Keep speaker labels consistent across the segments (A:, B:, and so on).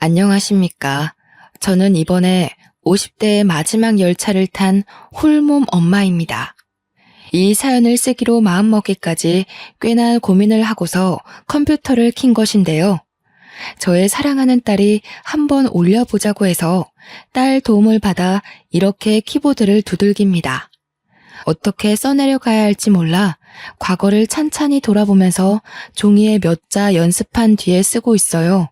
A: 안녕하십니까. 저는 이번에 50대의 마지막 열차를 탄 홀몸 엄마입니다. 이 사연을 쓰기로 마음먹기까지 꽤나 고민을 하고서 컴퓨터를 킨 것인데요. 저의 사랑하는 딸이 한번 올려보자고 해서 딸 도움을 받아 이렇게 키보드를 두들깁니다. 어떻게 써내려가야 할지 몰라 과거를 찬찬히 돌아보면서 종이에 몇 자 연습한 뒤에 쓰고 있어요.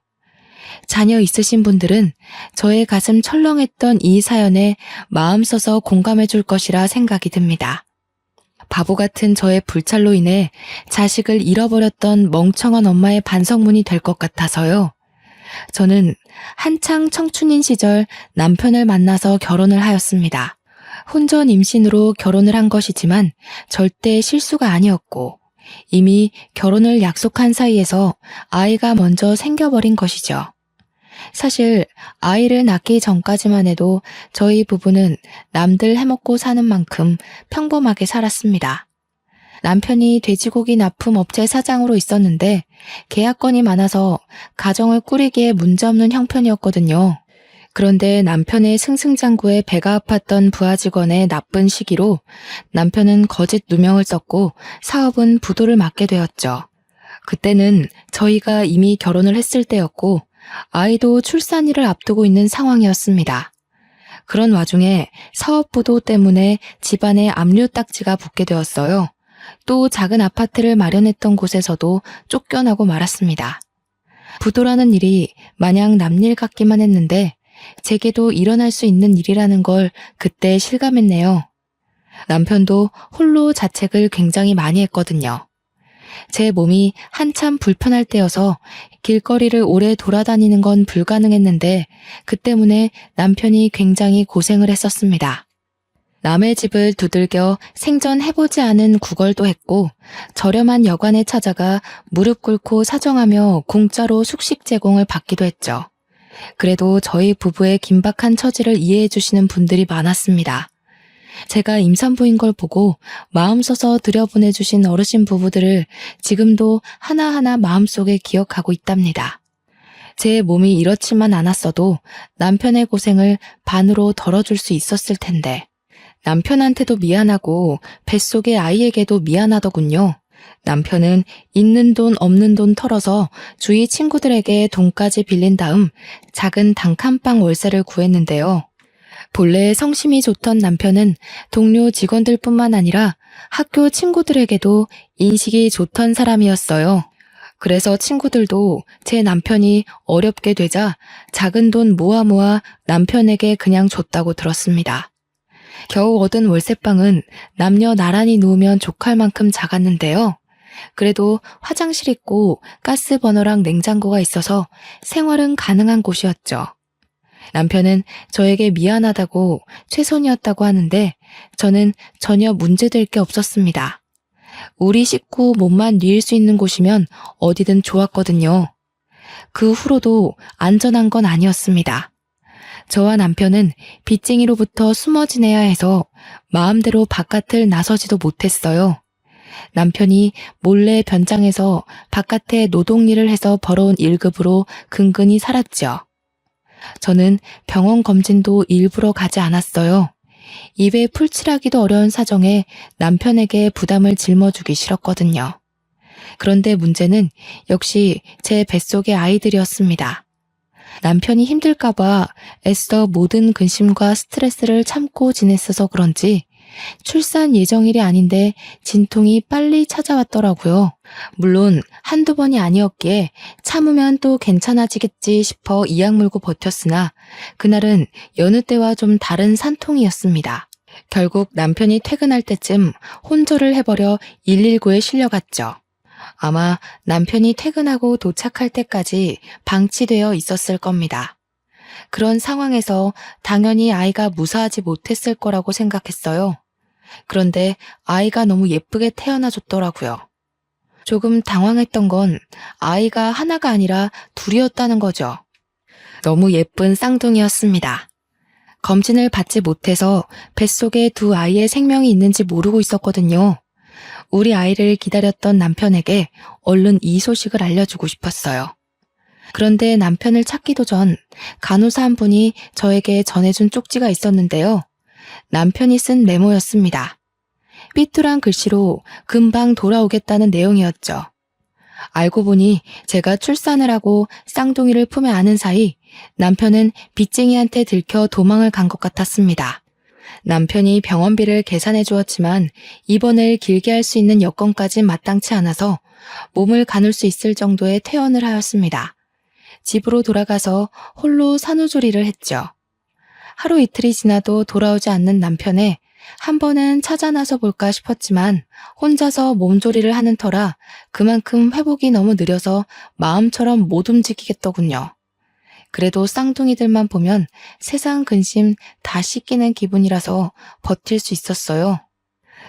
A: 자녀 있으신 분들은 저의 가슴 철렁했던 이 사연에 마음 써서 공감해 줄 것이라 생각이 듭니다. 바보 같은 저의 불찰로 인해 자식을 잃어버렸던 멍청한 엄마의 반성문이 될 것 같아서요. 저는 한창 청춘인 시절 남편을 만나서 결혼을 하였습니다. 혼전 임신으로 결혼을 한 것이지만 절대 실수가 아니었고 이미 결혼을 약속한 사이에서 아이가 먼저 생겨버린 것이죠. 사실 아이를 낳기 전까지만 해도 저희 부부는 남들 해먹고 사는 만큼 평범하게 살았습니다. 남편이 돼지고기 납품 업체 사장으로 있었는데 계약건이 많아서 가정을 꾸리기에 문제없는 형편이었거든요. 그런데 남편의 승승장구에 배가 아팠던 부하 직원의 나쁜 시기로 남편은 거짓 누명을 썼고 사업은 부도를 맞게 되었죠. 그때는 저희가 이미 결혼을 했을 때였고 아이도 출산일을 앞두고 있는 상황이었습니다. 그런 와중에 사업 부도 때문에 집안에 압류 딱지가 붙게 되었어요. 또 작은 아파트를 마련했던 곳에서도 쫓겨나고 말았습니다. 부도라는 일이 마냥 남일 같기만 했는데 제게도 일어날 수 있는 일이라는 걸 그때 실감했네요. 남편도 홀로 자책을 굉장히 많이 했거든요. 제 몸이 한참 불편할 때여서 길거리를 오래 돌아다니는 건 불가능했는데 그 때문에 남편이 굉장히 고생을 했었습니다. 남의 집을 두들겨 생전해보지 않은 구걸도 했고 저렴한 여관에 찾아가 무릎 꿇고 사정하며 공짜로 숙식 제공을 받기도 했죠. 그래도 저희 부부의 긴박한 처지를 이해해 주시는 분들이 많았습니다. 제가 임산부인 걸 보고 마음 써서 들여보내주신 어르신 부부들을 지금도 하나하나 마음속에 기억하고 있답니다. 제 몸이 이렇지만 않았어도 남편의 고생을 반으로 덜어줄 수 있었을 텐데 남편한테도 미안하고 뱃속의 아이에게도 미안하더군요. 남편은 있는 돈 없는 돈 털어서 주위 친구들에게 돈까지 빌린 다음 작은 단칸방 월세를 구했는데요. 본래 성심이 좋던 남편은 동료 직원들뿐만 아니라 학교 친구들에게도 인식이 좋던 사람이었어요. 그래서 친구들도 제 남편이 어렵게 되자 작은 돈 모아 남편에게 그냥 줬다고 들었습니다. 겨우 얻은 월세방은 남녀 나란히 누우면 족할 만큼 작았는데요. 그래도 화장실 있고 가스 버너랑 냉장고가 있어서 생활은 가능한 곳이었죠. 남편은 저에게 미안하다고 최선이었다고 하는데 저는 전혀 문제될 게 없었습니다. 우리 식구 몸만 뉘일 수 있는 곳이면 어디든 좋았거든요. 그 후로도 안전한 건 아니었습니다. 저와 남편은 빚쟁이로부터 숨어 지내야 해서 마음대로 바깥을 나서지도 못했어요. 남편이 몰래 변장해서 바깥에 노동일을 해서 벌어온 일급으로 근근히 살았죠. 저는 병원 검진도 일부러 가지 않았어요. 입에 풀칠하기도 어려운 사정에 남편에게 부담을 짊어주기 싫었거든요. 그런데 문제는 역시 제 뱃속의 아이들이었습니다. 남편이 힘들까봐 애써 모든 근심과 스트레스를 참고 지냈어서 그런지 출산 예정일이 아닌데 진통이 빨리 찾아왔더라고요. 물론 한두 번이 아니었기에 참으면 또 괜찮아지겠지 싶어 이악 물고 버텼으나 그날은 여느 때와 좀 다른 산통이었습니다. 결국 남편이 퇴근할 때쯤 혼절을 해버려 119에 실려갔죠. 아마 남편이 퇴근하고 도착할 때까지 방치되어 있었을 겁니다. 그런 상황에서 당연히 아이가 무사하지 못했을 거라고 생각했어요. 그런데 아이가 너무 예쁘게 태어나줬더라고요. 조금 당황했던 건 아이가 하나가 아니라 둘이었다는 거죠. 너무 예쁜 쌍둥이였습니다. 검진을 받지 못해서 뱃속에 두 아이의 생명이 있는지 모르고 있었거든요. 우리 아이를 기다렸던 남편에게 얼른 이 소식을 알려주고 싶었어요. 그런데 남편을 찾기도 전 간호사 한 분이 저에게 전해준 쪽지가 있었는데요. 남편이 쓴 메모였습니다. 삐뚤한 글씨로 금방 돌아오겠다는 내용이었죠. 알고 보니 제가 출산을 하고 쌍둥이를 품에 안은 사이 남편은 빚쟁이한테 들켜 도망을 간 것 같았습니다. 남편이 병원비를 계산해 주었지만 입원을 길게 할 수 있는 여건까지 마땅치 않아서 몸을 가눌 수 있을 정도의 퇴원을 하였습니다. 집으로 돌아가서 홀로 산후조리를 했죠. 하루 이틀이 지나도 돌아오지 않는 남편에 한 번은 찾아 나서 볼까 싶었지만 혼자서 몸조리를 하는 터라 그만큼 회복이 너무 느려서 마음처럼 못 움직이겠더군요. 그래도 쌍둥이들만 보면 세상 근심 다 씻기는 기분이라서 버틸 수 있었어요.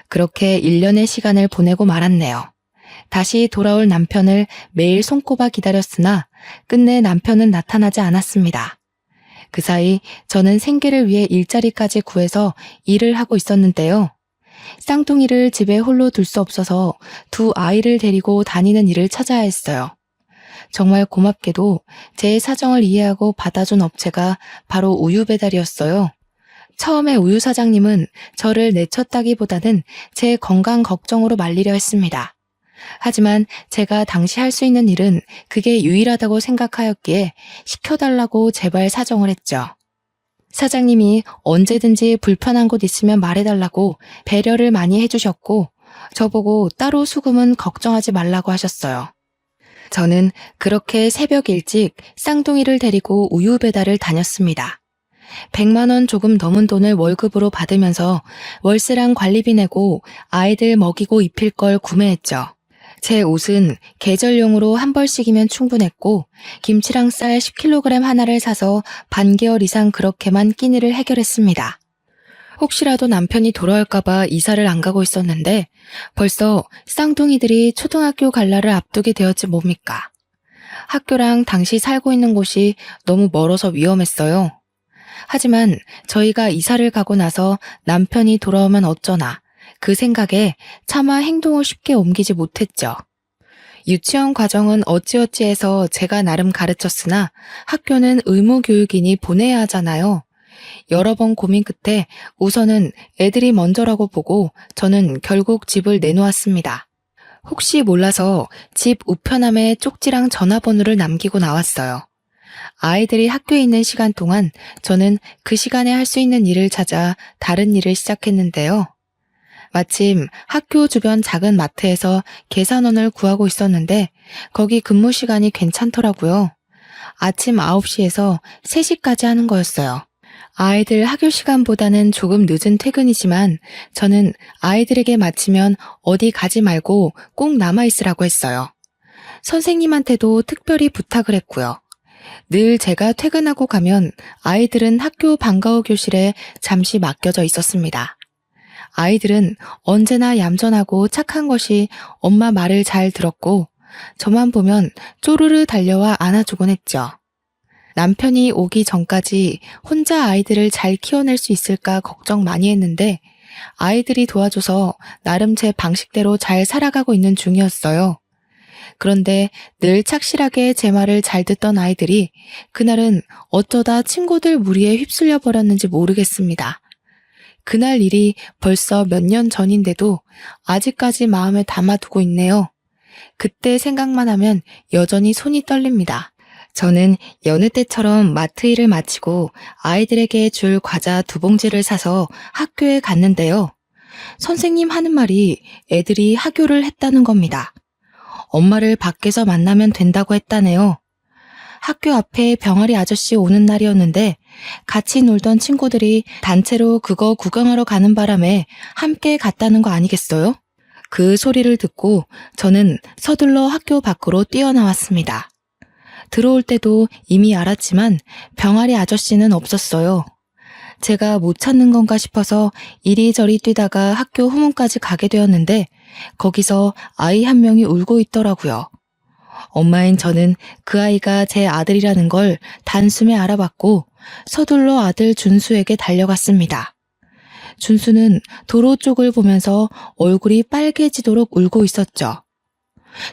A: 그렇게 1년의 시간을 보내고 말았네요. 다시 돌아올 남편을 매일 손꼽아 기다렸으나 끝내 남편은 나타나지 않았습니다. 그 사이 저는 생계를 위해 일자리까지 구해서 일을 하고 있었는데요. 쌍둥이를 집에 홀로 둘 수 없어서 두 아이를 데리고 다니는 일을 찾아야 했어요. 정말 고맙게도 제 사정을 이해하고 받아준 업체가 바로 우유 배달이었어요. 처음에 우유 사장님은 저를 내쳤다기보다는 제 건강 걱정으로 말리려 했습니다. 하지만 제가 당시 할 수 있는 일은 그게 유일하다고 생각하였기에 시켜달라고 제발 사정을 했죠. 사장님이 언제든지 불편한 곳 있으면 말해달라고 배려를 많이 해주셨고 저보고 따로 수금은 걱정하지 말라고 하셨어요. 저는 그렇게 새벽 일찍 쌍둥이를 데리고 우유 배달을 다녔습니다. 100만 원 조금 넘은 돈을 월급으로 받으면서 월세랑 관리비 내고 아이들 먹이고 입힐 걸 구매했죠. 제 옷은 계절용으로 한 벌씩이면 충분했고 김치랑 쌀 10kg 하나를 사서 반개월 이상 그렇게만 끼니를 해결했습니다. 혹시라도 남편이 돌아올까봐 이사를 안 가고 있었는데 벌써 쌍둥이들이 초등학교 갈 날을 앞두게 되었지 뭡니까. 학교랑 당시 살고 있는 곳이 너무 멀어서 위험했어요. 하지만 저희가 이사를 가고 나서 남편이 돌아오면 어쩌나 그 생각에 차마 행동을 쉽게 옮기지 못했죠. 유치원 과정은 어찌어찌 해서 제가 나름 가르쳤으나 학교는 의무교육이니 보내야 하잖아요. 여러 번 고민 끝에 우선은 애들이 먼저라고 보고 저는 결국 집을 내놓았습니다. 혹시 몰라서 집 우편함에 쪽지랑 전화번호를 남기고 나왔어요. 아이들이 학교에 있는 시간 동안 저는 그 시간에 할 수 있는 일을 찾아 다른 일을 시작했는데요. 마침 학교 주변 작은 마트에서 계산원을 구하고 있었는데 거기 근무 시간이 괜찮더라고요. 아침 9시에서 3시까지 하는 거였어요. 아이들 학교 시간보다는 조금 늦은 퇴근이지만 저는 아이들에게 마치면 어디 가지 말고 꼭 남아있으라고 했어요. 선생님한테도 특별히 부탁을 했고요. 늘 제가 퇴근하고 가면 아이들은 학교 방과 후 교실에 잠시 맡겨져 있었습니다. 아이들은 언제나 얌전하고 착한 것이 엄마 말을 잘 들었고 저만 보면 쪼르르 달려와 안아주곤 했죠. 남편이 오기 전까지 혼자 아이들을 잘 키워낼 수 있을까 걱정 많이 했는데 아이들이 도와줘서 나름 제 방식대로 잘 살아가고 있는 중이었어요. 그런데 늘 착실하게 제 말을 잘 듣던 아이들이 그날은 어쩌다 친구들 무리에 휩쓸려 버렸는지 모르겠습니다. 그날 일이 벌써 몇 년 전인데도 아직까지 마음에 담아두고 있네요. 그때 생각만 하면 여전히 손이 떨립니다. 저는 여느 때처럼 마트 일을 마치고 아이들에게 줄 과자 2봉지를 사서 학교에 갔는데요. 선생님 하는 말이 애들이 하교를 했다는 겁니다. 엄마를 밖에서 만나면 된다고 했다네요. 학교 앞에 병아리 아저씨 오는 날이었는데 같이 놀던 친구들이 단체로 그거 구경하러 가는 바람에 함께 갔다는 거 아니겠어요? 그 소리를 듣고 저는 서둘러 학교 밖으로 뛰어나왔습니다. 들어올 때도 이미 알았지만 병아리 아저씨는 없었어요. 제가 못 찾는 건가 싶어서 이리저리 뛰다가 학교 후문까지 가게 되었는데 거기서 아이 한 명이 울고 있더라고요. 엄마인 저는 그 아이가 제 아들이라는 걸 단숨에 알아봤고 서둘러 아들 준수에게 달려갔습니다. 준수는 도로 쪽을 보면서 얼굴이 빨개지도록 울고 있었죠.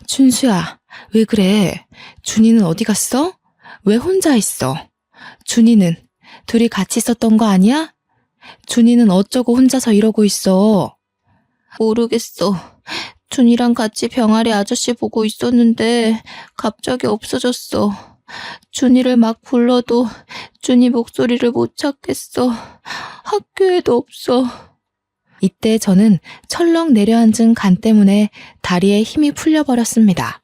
A: 준수야, 왜 그래? 준이는 어디 갔어? 왜 혼자 있어? 준이는 둘이 같이 있었던 거 아니야? 준이는 어쩌고 혼자서 이러고 있어? 모르겠어. 준이랑 같이 병아리 아저씨 보고 있었는데 갑자기 없어졌어. 준이를 막 불러도 준이 목소리를 못 찾겠어. 학교에도 없어. 이때 저는 철렁 내려앉은 간 때문에 다리에 힘이 풀려버렸습니다.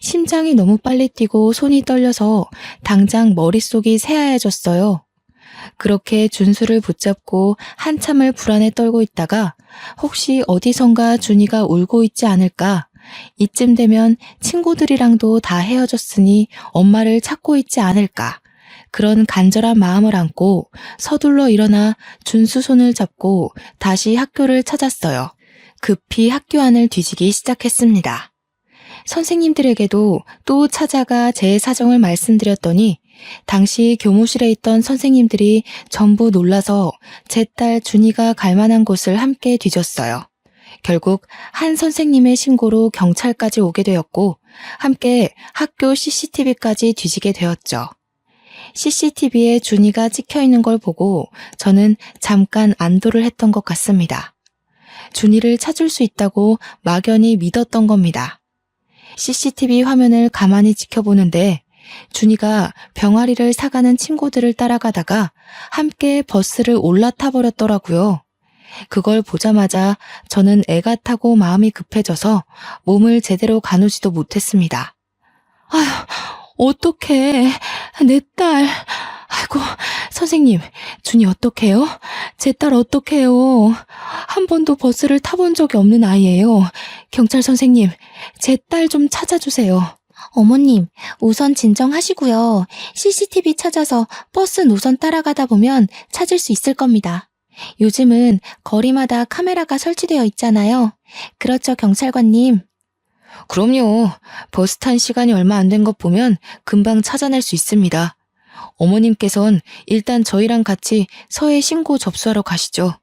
A: 심장이 너무 빨리 뛰고 손이 떨려서 당장 머릿속이 새하얘졌어요. 그렇게 준수를 붙잡고 한참을 불안에 떨고 있다가 혹시 어디선가 준이가 울고 있지 않을까? 이쯤 되면 친구들이랑도 다 헤어졌으니 엄마를 찾고 있지 않을까? 그런 간절한 마음을 안고 서둘러 일어나 준수 손을 잡고 다시 학교를 찾았어요. 급히 학교 안을 뒤지기 시작했습니다. 선생님들에게도 또 찾아가 제 사정을 말씀드렸더니 당시 교무실에 있던 선생님들이 전부 놀라서 제 딸 준이가 갈 만한 곳을 함께 뒤졌어요. 결국 한 선생님의 신고로 경찰까지 오게 되었고 함께 학교 CCTV까지 뒤지게 되었죠. CCTV에 준이가 찍혀 있는 걸 보고 저는 잠깐 안도를 했던 것 같습니다. 준이를 찾을 수 있다고 막연히 믿었던 겁니다. CCTV 화면을 가만히 지켜보는데 준이가 병아리를 사가는 친구들을 따라가다가 함께 버스를 올라타 버렸더라고요. 그걸 보자마자 저는 애가 타고 마음이 급해져서 몸을 제대로 가누지도 못했습니다. 아휴, 어떡해. 내 딸. 아이고, 선생님, 준이 어떡해요? 제 딸 어떡해요? 한 번도 버스를 타본 적이 없는 아이예요. 경찰 선생님, 제 딸 좀 찾아주세요. 어머님, 우선 진정하시고요. CCTV 찾아서 버스 노선 따라가다 보면 찾을 수 있을 겁니다. 요즘은 거리마다 카메라가 설치되어 있잖아요. 그렇죠, 경찰관님? 그럼요. 버스 탄 시간이 얼마 안 된 것 보면 금방 찾아낼 수 있습니다. 어머님께선 일단 저희랑 같이 서해 신고 접수하러 가시죠.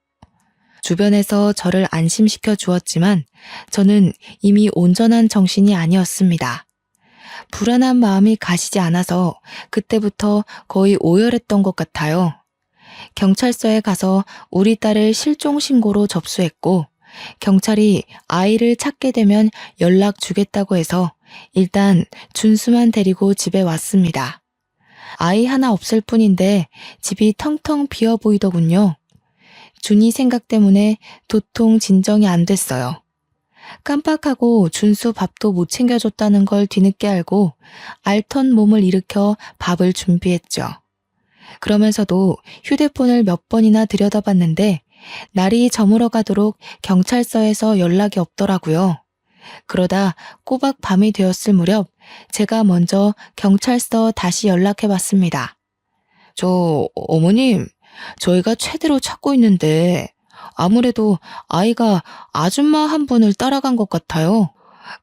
A: 주변에서 저를 안심시켜 주었지만 저는 이미 온전한 정신이 아니었습니다. 불안한 마음이 가시지 않아서 그때부터 거의 오열했던 것 같아요. 경찰서에 가서 우리 딸을 실종 신고로 접수했고 경찰이 아이를 찾게 되면 연락 주겠다고 해서 일단 준수만 데리고 집에 왔습니다. 아이 하나 없을 뿐인데 집이 텅텅 비어 보이더군요. 준이 생각 때문에 도통 진정이 안 됐어요. 깜빡하고 준수 밥도 못 챙겨줬다는 걸 뒤늦게 알고 알턴 몸을 일으켜 밥을 준비했죠. 그러면서도 휴대폰을 몇 번이나 들여다봤는데 날이 저물어 가도록 경찰서에서 연락이 없더라고요. 그러다 꼬박 밤이 되었을 무렵 제가 먼저 경찰서 다시 연락해봤습니다. 어머님, 저희가 최대로 찾고 있는데 아무래도 아이가 아줌마 한 분을 따라간 것 같아요.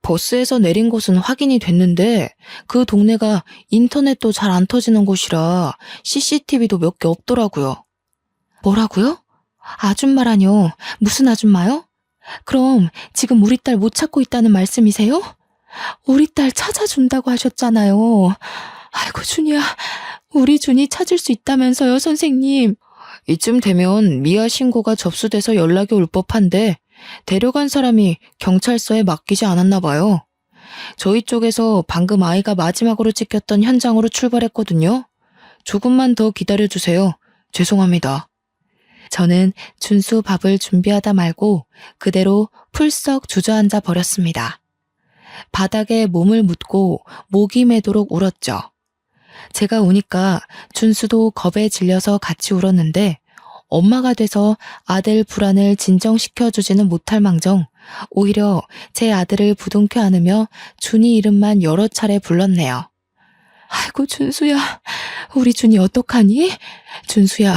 A: 버스에서 내린 곳은 확인이 됐는데 그 동네가 인터넷도 잘 안 터지는 곳이라 CCTV도 몇 개 없더라고요. 뭐라고요? 아줌마라뇨? 무슨 아줌마요? 그럼 지금 우리 딸 못 찾고 있다는 말씀이세요? 우리 딸 찾아준다고 하셨잖아요. 아이고 준이야, 우리 준이 찾을 수 있다면서요, 선생님. 이쯤 되면 미아 신고가 접수돼서 연락이 올 법한데 데려간 사람이 경찰서에 맡기지 않았나 봐요. 저희 쪽에서 방금 아이가 마지막으로 찍혔던 현장으로 출발했거든요. 조금만 더 기다려주세요. 죄송합니다. 저는 준수 밥을 준비하다 말고 그대로 풀썩 주저앉아 버렸습니다. 바닥에 몸을 묻고 목이 매도록 울었죠. 제가 우니까 준수도 겁에 질려서 같이 울었는데 엄마가 돼서 아들 불안을 진정시켜주지는 못할 망정 오히려 제 아들을 부둥켜 안으며 준이 이름만 여러 차례 불렀네요. 아이고 준수야, 우리 준이 어떡하니? 준수야,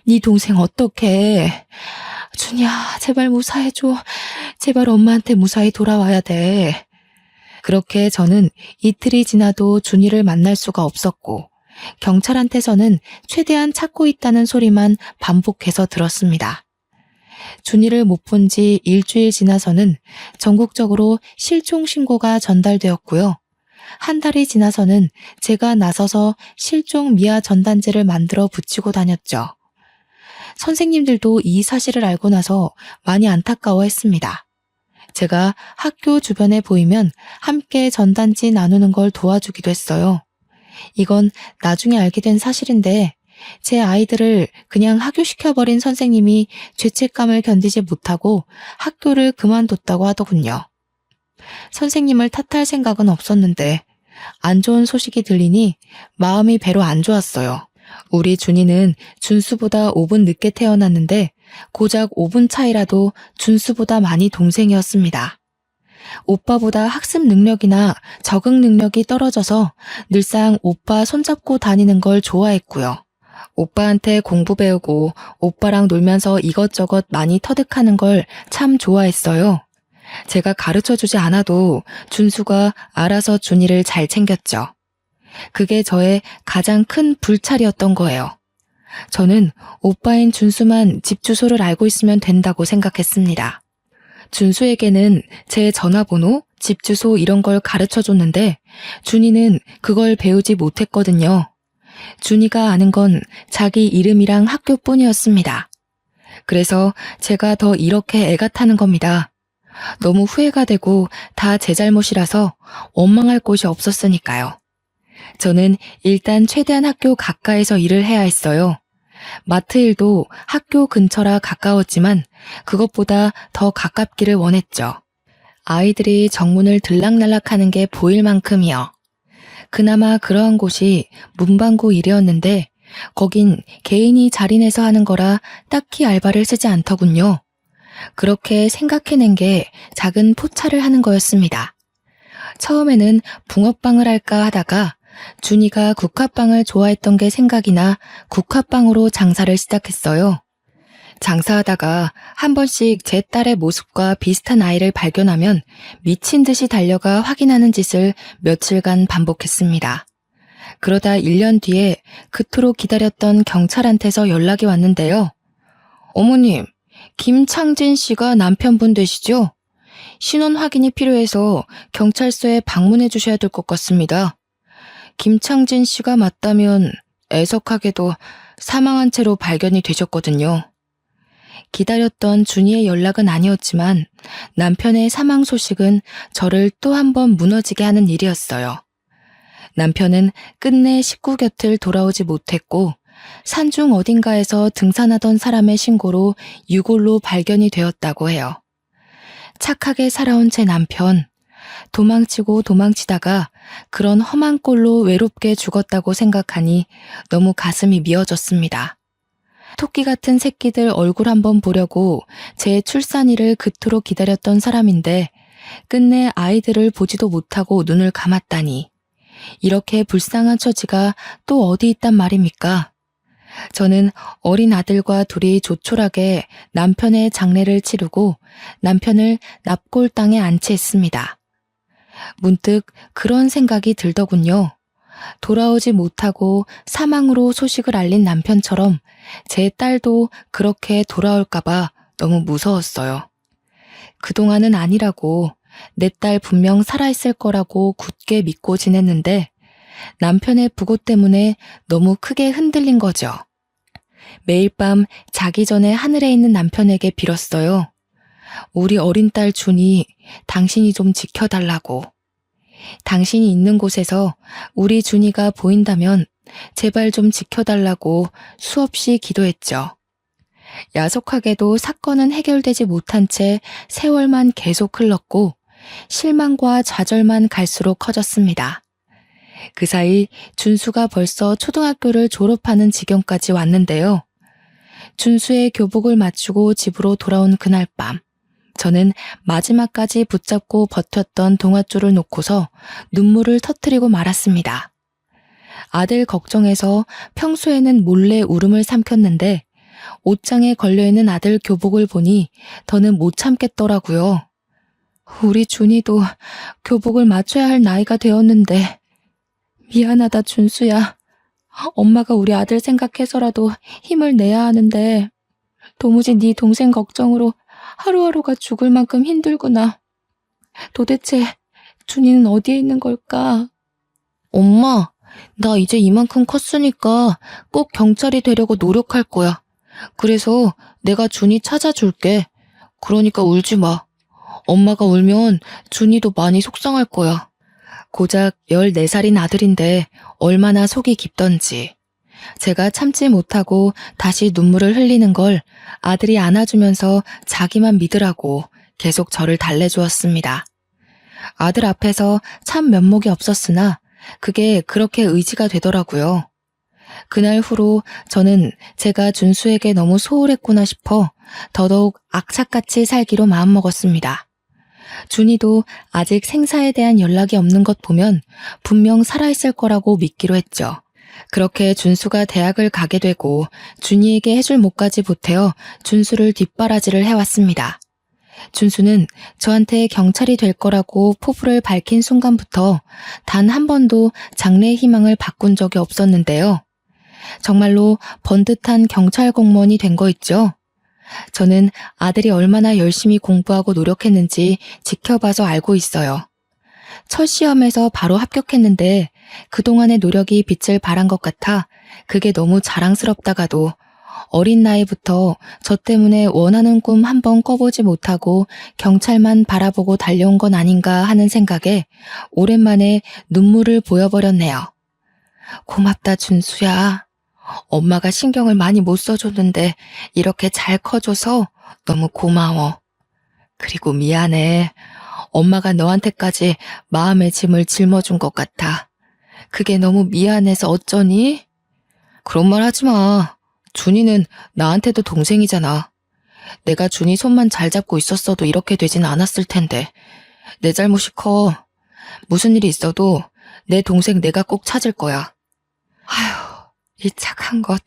A: 네 동생 어떡해? 준이야, 제발 무사해줘. 제발 엄마한테 무사히 돌아와야 돼. 그렇게 저는 이틀이 지나도 준이를 만날 수가 없었고 경찰한테서는 최대한 찾고 있다는 소리만 반복해서 들었습니다. 준이를 못 본 지 일주일 지나서는 전국적으로 실종 신고가 전달되었고요. 한 달이 지나서는 제가 나서서 실종 미아 전단지를 만들어 붙이고 다녔죠. 선생님들도 이 사실을 알고 나서 많이 안타까워했습니다. 제가 학교 주변에 보이면 함께 전단지 나누는 걸 도와주기도 했어요. 이건 나중에 알게 된 사실인데 제 아이들을 그냥 하교시켜버린 선생님이 죄책감을 견디지 못하고 학교를 그만뒀다고 하더군요. 선생님을 탓할 생각은 없었는데 안 좋은 소식이 들리니 마음이 배로 안 좋았어요. 우리 준이는 준수보다 5분 늦게 태어났는데 고작 5분 차이라도 준수보다 많이 동생이었습니다. 오빠보다 학습 능력이나 적응 능력이 떨어져서 늘상 오빠 손잡고 다니는 걸 좋아했고요. 오빠한테 공부 배우고 오빠랑 놀면서 이것저것 많이 터득하는 걸 참 좋아했어요. 제가 가르쳐주지 않아도 준수가 알아서 준이를 잘 챙겼죠. 그게 저의 가장 큰 불찰이었던 거예요. 저는 오빠인 준수만 집 주소를 알고 있으면 된다고 생각했습니다. 준수에게는 제 전화번호, 집 주소 이런 걸 가르쳐줬는데 준이는 그걸 배우지 못했거든요. 준이가 아는 건 자기 이름이랑 학교뿐이었습니다. 그래서 제가 더 이렇게 애가 타는 겁니다. 너무 후회가 되고 다 제 잘못이라서 원망할 곳이 없었으니까요. 저는 일단 최대한 학교 가까이서 일을 해야 했어요. 마트 일도 학교 근처라 가까웠지만 그것보다 더 가깝기를 원했죠. 아이들이 정문을 들락날락하는 게 보일 만큼이요. 그나마 그러한 곳이 문방구 일이었는데 거긴 개인이 자리내서 하는 거라 딱히 알바를 쓰지 않더군요. 그렇게 생각해낸 게 작은 포차를 하는 거였습니다. 처음에는 붕어빵을 할까 하다가 준이가 국화빵을 좋아했던 게 생각이 나 국화빵으로 장사를 시작했어요. 장사하다가 한 번씩 제 딸의 모습과 비슷한 아이를 발견하면 미친 듯이 달려가 확인하는 짓을 며칠간 반복했습니다. 그러다 1년 뒤에 그토록 기다렸던 경찰한테서 연락이 왔는데요. 어머님, 김창진 씨가 남편분 되시죠? 신원 확인이 필요해서 경찰서에 방문해 주셔야 될 것 같습니다. 김창진 씨가 맞다면 애석하게도 사망한 채로 발견이 되셨거든요. 기다렸던 준이의 연락은 아니었지만 남편의 사망 소식은 저를 또 한 번 무너지게 하는 일이었어요. 남편은 끝내 식구 곁을 돌아오지 못했고 산중 어딘가에서 등산하던 사람의 신고로 유골로 발견이 되었다고 해요. 착하게 살아온 제 남편, 도망치고 도망치다가 그런 험한 꼴로 외롭게 죽었다고 생각하니 너무 가슴이 미어졌습니다. 토끼 같은 새끼들 얼굴 한번 보려고 제 출산일을 그토록 기다렸던 사람인데 끝내 아이들을 보지도 못하고 눈을 감았다니 이렇게 불쌍한 처지가 또 어디 있단 말입니까? 저는 어린 아들과 둘이 조촐하게 남편의 장례를 치르고 남편을 납골당에 안치했습니다. 문득 그런 생각이 들더군요. 돌아오지 못하고 사망으로 소식을 알린 남편처럼 제 딸도 그렇게 돌아올까봐 너무 무서웠어요. 그동안은 아니라고 내 딸 분명 살아있을 거라고 굳게 믿고 지냈는데 남편의 부고 때문에 너무 크게 흔들린 거죠. 매일 밤 자기 전에 하늘에 있는 남편에게 빌었어요. 우리 어린 딸 준이 당신이 좀 지켜달라고. 당신이 있는 곳에서 우리 준이가 보인다면 제발 좀 지켜달라고 수없이 기도했죠. 야속하게도 사건은 해결되지 못한 채 세월만 계속 흘렀고 실망과 좌절만 갈수록 커졌습니다. 그 사이 준수가 벌써 초등학교를 졸업하는 지경까지 왔는데요. 준수의 교복을 맞추고 집으로 돌아온 그날 밤, 저는 마지막까지 붙잡고 버텼던 동아줄을 놓고서 눈물을 터뜨리고 말았습니다. 아들 걱정해서 평소에는 몰래 울음을 삼켰는데 옷장에 걸려있는 아들 교복을 보니 더는 못 참겠더라고요. 우리 준이도 교복을 맞춰야 할 나이가 되었는데 미안하다 준수야. 엄마가 우리 아들 생각해서라도 힘을 내야 하는데 도무지 네 동생 걱정으로 하루하루가 죽을 만큼 힘들구나. 도대체 준이는 어디에 있는 걸까? 엄마, 나 이제 이만큼 컸으니까 꼭 경찰이 되려고 노력할 거야. 그래서 내가 준이 찾아줄게. 그러니까 울지 마. 엄마가 울면 준이도 많이 속상할 거야. 고작 14살인 아들인데 얼마나 속이 깊던지. 제가 참지 못하고 다시 눈물을 흘리는 걸 아들이 안아주면서 자기만 믿으라고 계속 저를 달래주었습니다. 아들 앞에서 참 면목이 없었으나 그게 그렇게 의지가 되더라고요. 그날 후로 저는 제가 준수에게 너무 소홀했구나 싶어 더더욱 악착같이 살기로 마음먹었습니다. 준이도 아직 생사에 대한 연락이 없는 것 보면 분명 살아있을 거라고 믿기로 했죠. 그렇게 준수가 대학을 가게 되고 준이에게 해줄 몫까지 보태어 준수를 뒷바라지를 해왔습니다. 준수는 저한테 경찰이 될 거라고 포부를 밝힌 순간부터 단 한 번도 장래의 희망을 바꾼 적이 없었는데요. 정말로 번듯한 경찰 공무원이 된 거 있죠? 저는 아들이 얼마나 열심히 공부하고 노력했는지 지켜봐서 알고 있어요. 첫 시험에서 바로 합격했는데 그동안의 노력이 빛을 발한 것 같아 그게 너무 자랑스럽다가도 어린 나이부터 저 때문에 원하는 꿈 한 번 꿔보지 못하고 경찰만 바라보고 달려온 건 아닌가 하는 생각에 오랜만에 눈물을 보여버렸네요. 고맙다, 준수야. 엄마가 신경을 많이 못 써줬는데 이렇게 잘 커줘서 너무 고마워. 그리고 미안해. 엄마가 너한테까지 마음의 짐을 짊어준 것 같아. 그게 너무 미안해서 어쩌니? 그런 말 하지 마. 준이는 나한테도 동생이잖아. 내가 준이 손만 잘 잡고 있었어도 이렇게 되진 않았을 텐데. 내 잘못이 커. 무슨 일이 있어도 내 동생 내가 꼭 찾을 거야. 아휴, 이 착한 것.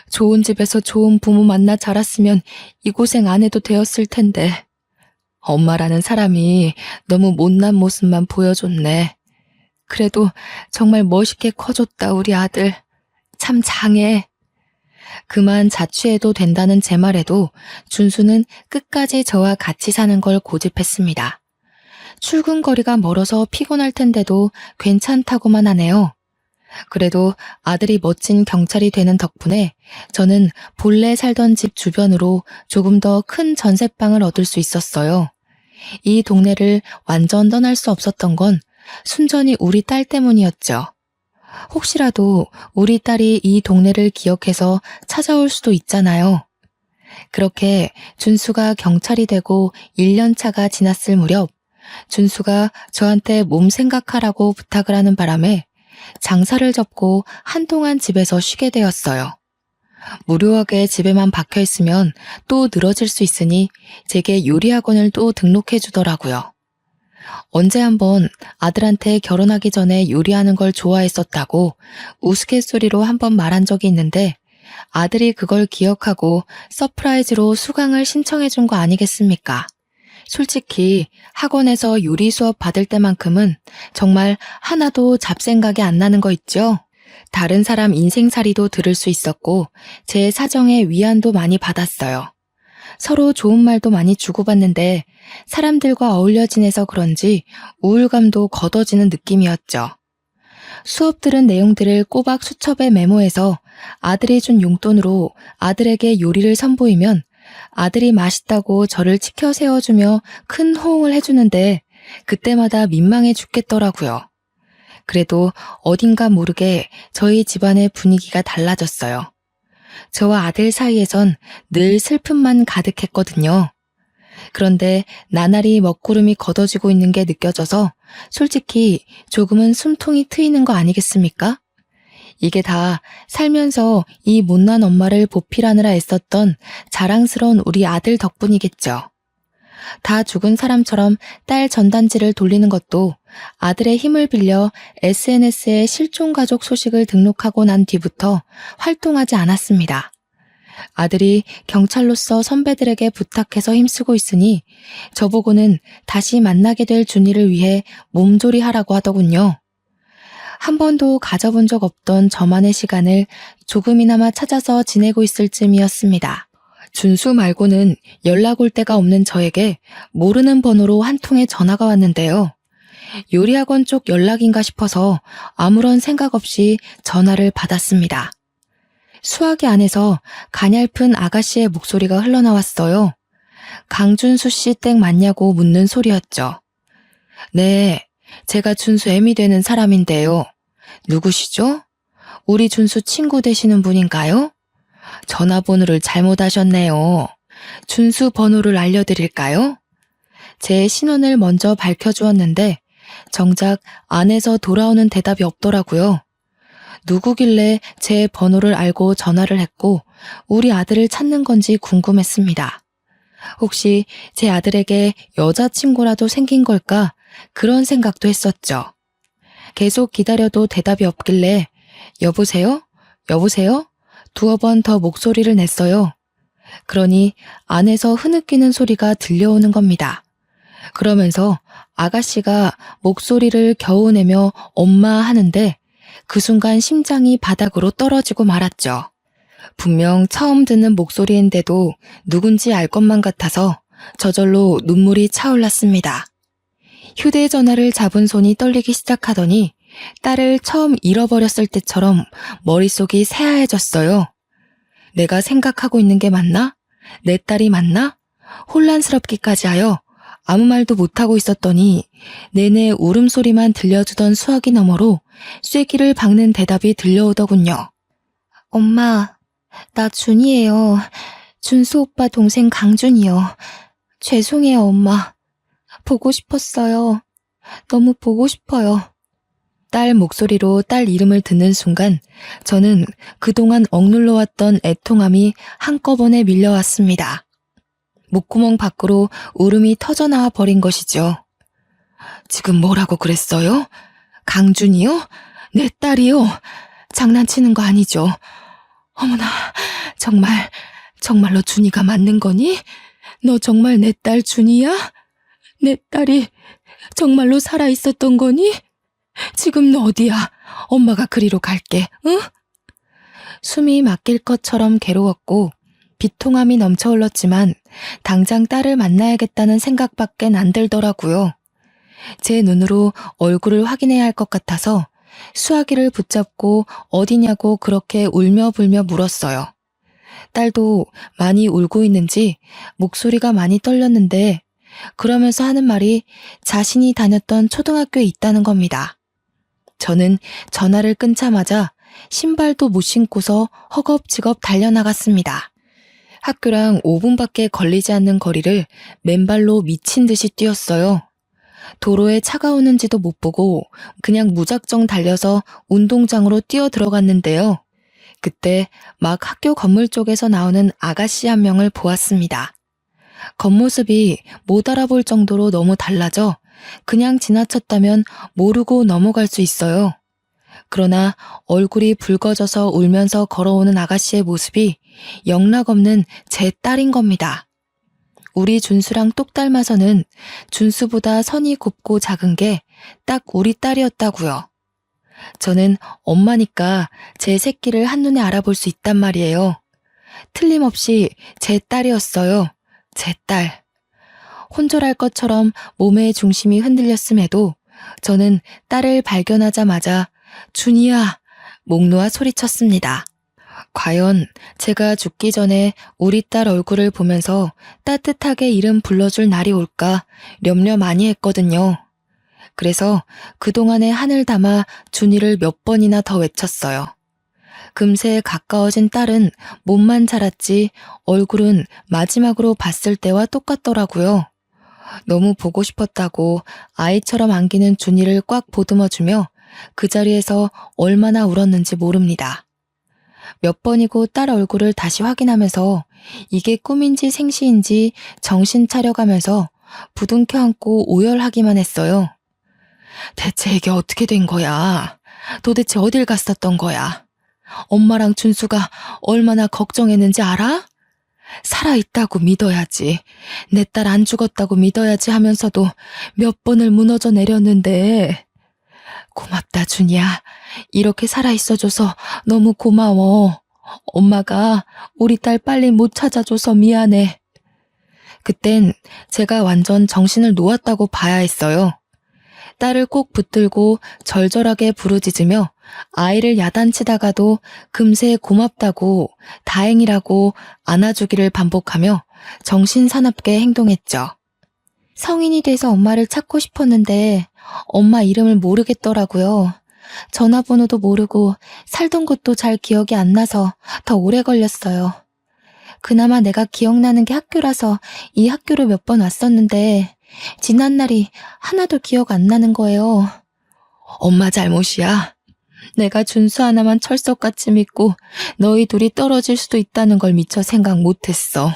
A: 좋은 집에서 좋은 부모 만나 자랐으면 이 고생 안 해도 되었을 텐데. 엄마라는 사람이 너무 못난 모습만 보여줬네. 그래도 정말 멋있게 커줬다, 우리 아들. 참 장해. 그만 자취해도 된다는 제 말에도 준수는 끝까지 저와 같이 사는 걸 고집했습니다. 출근 거리가 멀어서 피곤할 텐데도 괜찮다고만 하네요. 그래도 아들이 멋진 경찰이 되는 덕분에 저는 본래 살던 집 주변으로 조금 더 큰 전셋방을 얻을 수 있었어요. 이 동네를 완전 떠날 수 없었던 건 순전히 우리 딸 때문이었죠. 혹시라도 우리 딸이 이 동네를 기억해서 찾아올 수도 있잖아요. 그렇게 준수가 경찰이 되고 1년 차가 지났을 무렵 준수가 저한테 몸 생각하라고 부탁을 하는 바람에 장사를 접고 한동안 집에서 쉬게 되었어요. 무료하게 집에만 박혀있으면 또 늘어질 수 있으니 제게 요리학원을 또 등록해 주더라고요. 언제 한번 아들한테 결혼하기 전에 요리하는 걸 좋아했었다고 우스갯소리로 한번 말한 적이 있는데 아들이 그걸 기억하고 서프라이즈로 수강을 신청해 준 거 아니겠습니까? 솔직히 학원에서 요리 수업 받을 때만큼은 정말 하나도 잡생각이 안 나는 거 있죠? 다른 사람 인생살이도 들을 수 있었고 제 사정에 위안도 많이 받았어요. 서로 좋은 말도 많이 주고받는데 사람들과 어울려 지내서 그런지 우울감도 걷어지는 느낌이었죠. 수업 들은 내용들을 꼬박 수첩에 메모해서 아들이 준 용돈으로 아들에게 요리를 선보이면 아들이 맛있다고 저를 치켜 세워주며 큰 호응을 해주는데 그때마다 민망해 죽겠더라고요. 그래도 어딘가 모르게 저희 집안의 분위기가 달라졌어요. 저와 아들 사이에선 늘 슬픔만 가득했거든요. 그런데 나날이 먹구름이 걷어지고 있는 게 느껴져서 솔직히 조금은 숨통이 트이는 거 아니겠습니까? 이게 다 살면서 이 못난 엄마를 보필하느라 애썼던 자랑스러운 우리 아들 덕분이겠죠. 다 죽은 사람처럼 딸 전단지를 돌리는 것도 아들의 힘을 빌려 SNS에 실종가족 소식을 등록하고 난 뒤부터 활동하지 않았습니다. 아들이 경찰로서 선배들에게 부탁해서 힘쓰고 있으니 저보고는 다시 만나게 될 준이를 위해 몸조리하라고 하더군요. 한 번도 가져본 적 없던 저만의 시간을 조금이나마 찾아서 지내고 있을 쯤이었습니다. 준수 말고는 연락 올 데가 없는 저에게 모르는 번호로 한 통의 전화가 왔는데요. 요리학원 쪽 연락인가 싶어서 아무런 생각 없이 전화를 받았습니다. 수화기 안에서 가냘픈 아가씨의 목소리가 흘러나왔어요. 강준수 씨 댁 맞냐고 묻는 소리였죠. 네, 제가 준수 애미 되는 사람인데요. 누구시죠? 우리 준수 친구 되시는 분인가요? 전화번호를 잘못하셨네요. 준수 번호를 알려드릴까요? 제 신원을 먼저 밝혀주었는데 정작 안에서 돌아오는 대답이 없더라고요. 누구길래 제 번호를 알고 전화를 했고 우리 아들을 찾는 건지 궁금했습니다. 혹시 제 아들에게 여자친구라도 생긴 걸까? 그런 생각도 했었죠. 계속 기다려도 대답이 없길래 여보세요? 여보세요? 두어 번 더 목소리를 냈어요. 그러니 안에서 흐느끼는 소리가 들려오는 겁니다. 그러면서 아가씨가 목소리를 겨우 내며 엄마 하는데 그 순간 심장이 바닥으로 떨어지고 말았죠. 분명 처음 듣는 목소리인데도 누군지 알 것만 같아서 저절로 눈물이 차올랐습니다. 휴대전화를 잡은 손이 떨리기 시작하더니 딸을 처음 잃어버렸을 때처럼 머릿속이 새하얘졌어요. 내가 생각하고 있는 게 맞나? 내 딸이 맞나? 혼란스럽기까지 하여 아무 말도 못하고 있었더니 내내 울음소리만 들려주던 수화기 너머로 쐐기를 박는 대답이 들려오더군요. 엄마, 나 준이에요. 준수 오빠 동생 강준이요. 죄송해요, 엄마. 보고 싶었어요. 너무 보고 싶어요. 딸 목소리로 딸 이름을 듣는 순간 저는 그동안 억눌러왔던 애통함이 한꺼번에 밀려왔습니다. 목구멍 밖으로 울음이 터져나와 버린 것이죠. 지금 뭐라고 그랬어요? 강준이요? 내 딸이요? 장난치는 거 아니죠? 어머나, 정말로 준이가 맞는 거니? 너 정말 내 딸 준이야? 내 딸이 정말로 살아있었던 거니? 지금 너 어디야? 엄마가 그리로 갈게, 응? 숨이 막힐 것처럼 괴로웠고 비통함이 넘쳐 흘렀지만 당장 딸을 만나야겠다는 생각밖엔 안 들더라고요. 제 눈으로 얼굴을 확인해야 할 것 같아서 수화기를 붙잡고 어디냐고 그렇게 울며 불며 물었어요. 딸도 많이 울고 있는지 목소리가 많이 떨렸는데 그러면서 하는 말이 자신이 다녔던 초등학교에 있다는 겁니다. 저는 전화를 끊자마자 신발도 못 신고서 허겁지겁 달려나갔습니다. 학교랑 5분밖에 걸리지 않는 거리를 맨발로 미친 듯이 뛰었어요. 도로에 차가 오는지도 못 보고 그냥 무작정 달려서 운동장으로 뛰어 들어갔는데요. 그때 막 학교 건물 쪽에서 나오는 아가씨 한 명을 보았습니다. 겉모습이 못 알아볼 정도로 너무 달라져 그냥 지나쳤다면 모르고 넘어갈 수 있어요. 그러나 얼굴이 붉어져서 울면서 걸어오는 아가씨의 모습이 영락없는 제 딸인 겁니다. 우리 준수랑 똑 닮아서는 준수보다 선이 곱고 작은 게 딱 우리 딸이었다고요. 저는 엄마니까 제 새끼를 한눈에 알아볼 수 있단 말이에요. 틀림없이 제 딸이었어요. 제 딸. 혼절할 것처럼 몸의 중심이 흔들렸음에도 저는 딸을 발견하자마자 준이야! 목 놓아 소리쳤습니다. 과연 제가 죽기 전에 우리 딸 얼굴을 보면서 따뜻하게 이름 불러줄 날이 올까 염려 많이 했거든요. 그래서 그동안에 한을 담아 준이를 몇 번이나 더 외쳤어요. 금세 가까워진 딸은 몸만 자랐지 얼굴은 마지막으로 봤을 때와 똑같더라고요. 너무 보고 싶었다고 아이처럼 안기는 준이를 꽉 보듬어주며 그 자리에서 얼마나 울었는지 모릅니다. 몇 번이고 딸 얼굴을 다시 확인하면서 이게 꿈인지 생시인지 정신 차려가면서 부둥켜 안고 오열하기만 했어요. 대체 이게 어떻게 된 거야? 도대체 어딜 갔었던 거야? 엄마랑 준수가 얼마나 걱정했는지 알아? 살아있다고 믿어야지. 내 딸 안 죽었다고 믿어야지 하면서도 몇 번을 무너져 내렸는데. 고맙다, 준이야. 이렇게 살아있어줘서 너무 고마워. 엄마가 우리 딸 빨리 못 찾아줘서 미안해. 그땐 제가 완전 정신을 놓았다고 봐야 했어요. 딸을 꼭 붙들고 절절하게 부르짖으며 아이를 야단치다가도 금세 고맙다고, 다행이라고 안아주기를 반복하며 정신사납게 행동했죠. 성인이 돼서 엄마를 찾고 싶었는데 엄마 이름을 모르겠더라고요. 전화번호도 모르고 살던 곳도 잘 기억이 안 나서 더 오래 걸렸어요. 그나마 내가 기억나는 게 학교라서 이 학교를 몇 번 왔었는데 지난 날이 하나도 기억 안 나는 거예요. 엄마 잘못이야. 내가 준수 하나만 철석같이 믿고 너희 둘이 떨어질 수도 있다는 걸 미처 생각 못했어.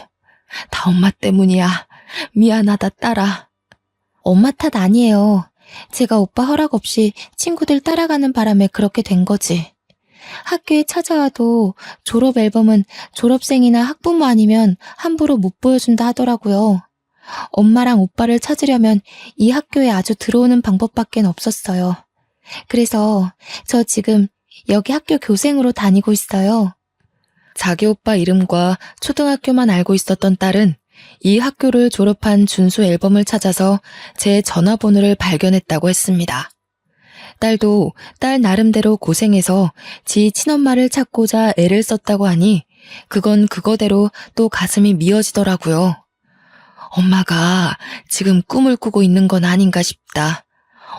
A: 다 엄마 때문이야. 미안하다 딸아. 엄마 탓 아니에요. 제가 오빠 허락 없이 친구들 따라가는 바람에 그렇게 된 거지. 학교에 찾아와도 졸업 앨범은 졸업생이나 학부모 아니면 함부로 못 보여준다 하더라고요. 엄마랑 오빠를 찾으려면 이 학교에 아주 들어오는 방법밖에 없었어요. 그래서 저 지금 여기 학교 교생으로 다니고 있어요. 자기 오빠 이름과 초등학교만 알고 있었던 딸은 이 학교를 졸업한 준수 앨범을 찾아서 제 전화번호를 발견했다고 했습니다. 딸도 딸 나름대로 고생해서 지 친엄마를 찾고자 애를 썼다고 하니 그건 그거대로 또 가슴이 미어지더라고요. 엄마가 지금 꿈을 꾸고 있는 건 아닌가 싶다.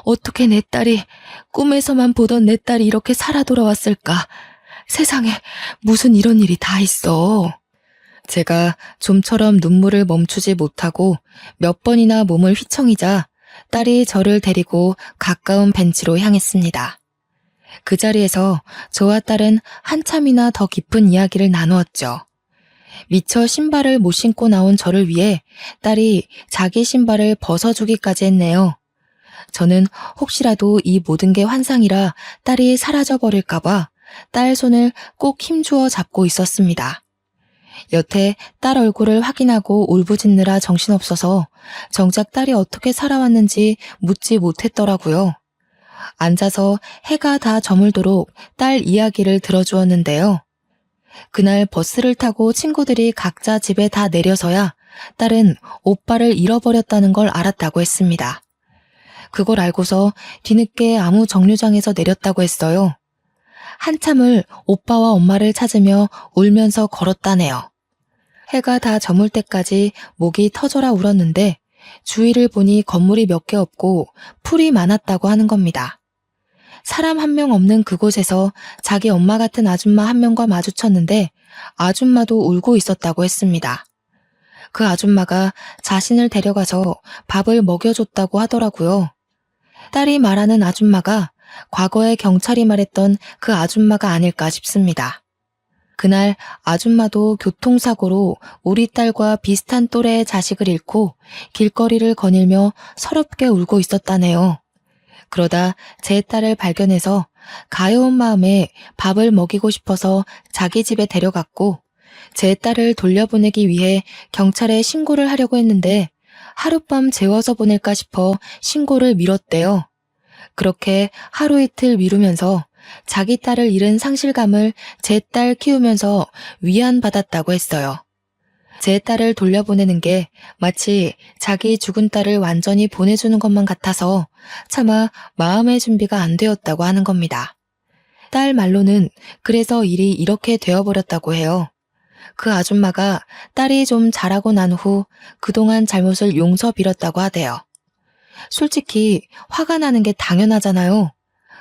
A: 어떻게 내 딸이 꿈에서만 보던 내 딸이 이렇게 살아 돌아왔을까? 세상에 무슨 이런 일이 다 있어. 제가 좀처럼 눈물을 멈추지 못하고 몇 번이나 몸을 휘청이자 딸이 저를 데리고 가까운 벤치로 향했습니다. 그 자리에서 저와 딸은 한참이나 더 깊은 이야기를 나누었죠. 미처 신발을 못 신고 나온 저를 위해 딸이 자기 신발을 벗어주기까지 했네요. 저는 혹시라도 이 모든 게 환상이라 딸이 사라져버릴까봐 딸 손을 꼭 힘주어 잡고 있었습니다. 여태 딸 얼굴을 확인하고 울부짖느라 정신없어서 정작 딸이 어떻게 살아왔는지 묻지 못했더라고요. 앉아서 해가 다 저물도록 딸 이야기를 들어주었는데요. 그날 버스를 타고 친구들이 각자 집에 다 내려서야 딸은 오빠를 잃어버렸다는 걸 알았다고 했습니다. 그걸 알고서 뒤늦게 아무 정류장에서 내렸다고 했어요. 한참을 오빠와 엄마를 찾으며 울면서 걸었다네요. 해가 다 저물 때까지 목이 터져라 울었는데 주위를 보니 건물이 몇 개 없고 풀이 많았다고 하는 겁니다. 사람 한 명 없는 그곳에서 자기 엄마 같은 아줌마 한 명과 마주쳤는데 아줌마도 울고 있었다고 했습니다. 그 아줌마가 자신을 데려가서 밥을 먹여줬다고 하더라고요. 딸이 말하는 아줌마가 과거에 경찰이 말했던 그 아줌마가 아닐까 싶습니다. 그날 아줌마도 교통사고로 우리 딸과 비슷한 또래의 자식을 잃고 길거리를 거닐며 서럽게 울고 있었다네요. 그러다 제 딸을 발견해서 가여운 마음에 밥을 먹이고 싶어서 자기 집에 데려갔고 제 딸을 돌려보내기 위해 경찰에 신고를 하려고 했는데 하룻밤 재워서 보낼까 싶어 신고를 미뤘대요. 그렇게 하루 이틀 미루면서 자기 딸을 잃은 상실감을 제 딸 키우면서 위안받았다고 했어요. 제 딸을 돌려보내는 게 마치 자기 죽은 딸을 완전히 보내주는 것만 같아서 차마 마음의 준비가 안 되었다고 하는 겁니다. 딸 말로는 그래서 일이 이렇게 되어버렸다고 해요. 그 아줌마가 딸이 좀 자라고 난 후 그동안 잘못을 용서 빌었다고 하대요. 솔직히 화가 나는 게 당연하잖아요.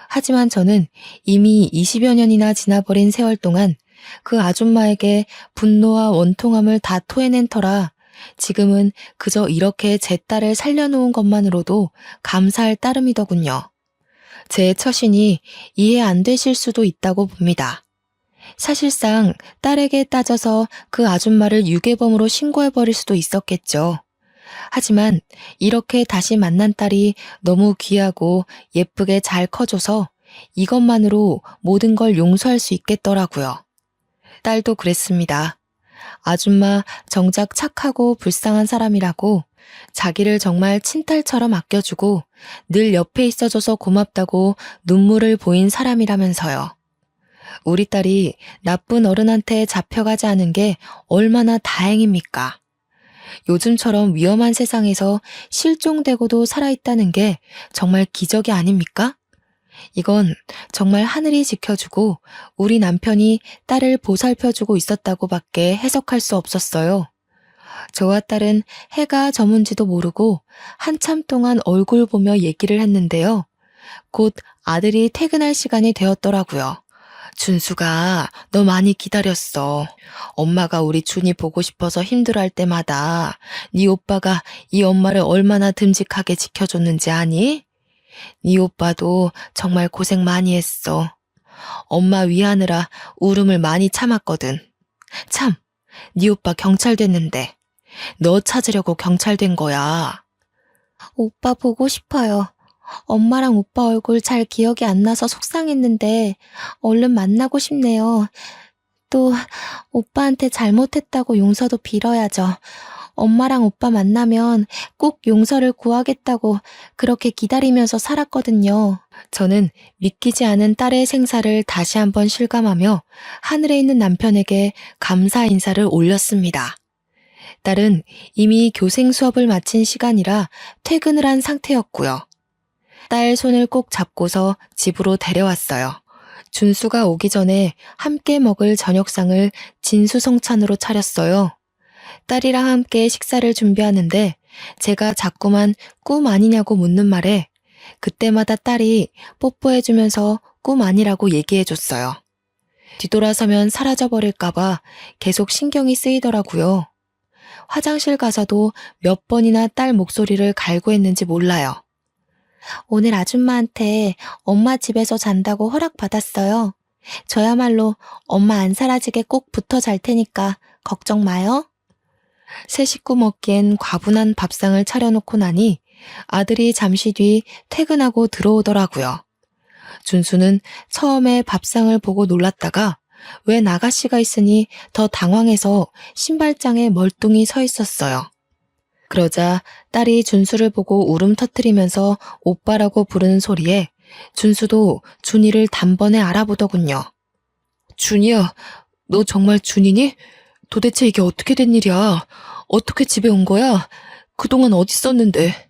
A: 하지만 저는 이미 20여 년이나 지나버린 세월 동안 그 아줌마에게 분노와 원통함을 다 토해낸 터라 지금은 그저 이렇게 제 딸을 살려놓은 것만으로도 감사할 따름이더군요. 제 처신이 이해 안 되실 수도 있다고 봅니다. 사실상 딸에게 따져서 그 아줌마를 유괴범으로 신고해버릴 수도 있었겠죠. 하지만 이렇게 다시 만난 딸이 너무 귀하고 예쁘게 잘 커줘서 이것만으로 모든 걸 용서할 수 있겠더라고요. 딸도 그랬습니다. 아줌마 정작 착하고 불쌍한 사람이라고 자기를 정말 친딸처럼 아껴주고 늘 옆에 있어줘서 고맙다고 눈물을 보인 사람이라면서요. 우리 딸이 나쁜 어른한테 잡혀가지 않은 게 얼마나 다행입니까? 요즘처럼 위험한 세상에서 실종되고도 살아있다는 게 정말 기적이 아닙니까? 이건 정말 하늘이 지켜주고 우리 남편이 딸을 보살펴주고 있었다고밖에 해석할 수 없었어요. 저와 딸은 해가 저문지도 모르고 한참 동안 얼굴 보며 얘기를 했는데요. 곧 아들이 퇴근할 시간이 되었더라고요. 준수가 너 많이 기다렸어. 엄마가 우리 준이 보고 싶어서 힘들어할 때마다 네 오빠가 이 엄마를 얼마나 듬직하게 지켜줬는지 아니? 네 오빠도 정말 고생 많이 했어. 엄마 위하느라 울음을 많이 참았거든. 참, 네 오빠 경찰 됐는데 너 찾으려고 경찰 된 거야. 오빠 보고 싶어요. 엄마랑 오빠 얼굴 잘 기억이 안 나서 속상했는데 얼른 만나고 싶네요. 또 오빠한테 잘못했다고 용서도 빌어야죠. 엄마랑 오빠 만나면 꼭 용서를 구하겠다고 그렇게 기다리면서 살았거든요. 저는 믿기지 않은 딸의 생사를 다시 한번 실감하며 하늘에 있는 남편에게 감사 인사를 올렸습니다. 딸은 이미 교생 수업을 마친 시간이라 퇴근을 한 상태였고요. 딸 손을 꼭 잡고서 집으로 데려왔어요. 준수가 오기 전에 함께 먹을 저녁상을 진수성찬으로 차렸어요. 딸이랑 함께 식사를 준비하는데 제가 자꾸만 꿈 아니냐고 묻는 말에 그때마다 딸이 뽀뽀해주면서 꿈 아니라고 얘기해줬어요. 뒤돌아서면 사라져버릴까봐 계속 신경이 쓰이더라고요. 화장실 가서도 몇 번이나 딸 목소리를 갈구했는지 몰라요. 오늘 아줌마한테 엄마 집에서 잔다고 허락받았어요. 저야말로 엄마 안 사라지게 꼭 붙어 잘 테니까 걱정 마요. 세 식구 먹기엔 과분한 밥상을 차려놓고 나니 아들이 잠시 뒤 퇴근하고 들어오더라고요. 준수는 처음에 밥상을 보고 놀랐다가 웬 아가씨가 있으니 더 당황해서 신발장에 멀뚱히 서 있었어요. 그러자 딸이 준수를 보고 울음 터뜨리면서 오빠라고 부르는 소리에 준수도 준이를 단번에 알아보더군요. 준이야, 너 정말 준이니? 도대체 이게 어떻게 된 일이야? 어떻게 집에 온 거야? 그동안 어디 있었는데?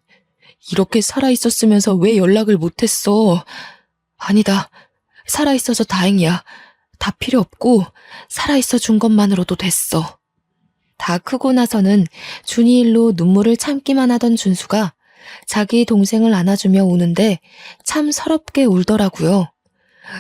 A: 이렇게 살아있었으면서 왜 연락을 못했어? 아니다. 살아있어서 다행이야. 다 필요 없고 살아있어 준 것만으로도 됐어. 다 크고 나서는 준이 일로 눈물을 참기만 하던 준수가 자기 동생을 안아주며 우는데 참 서럽게 울더라고요.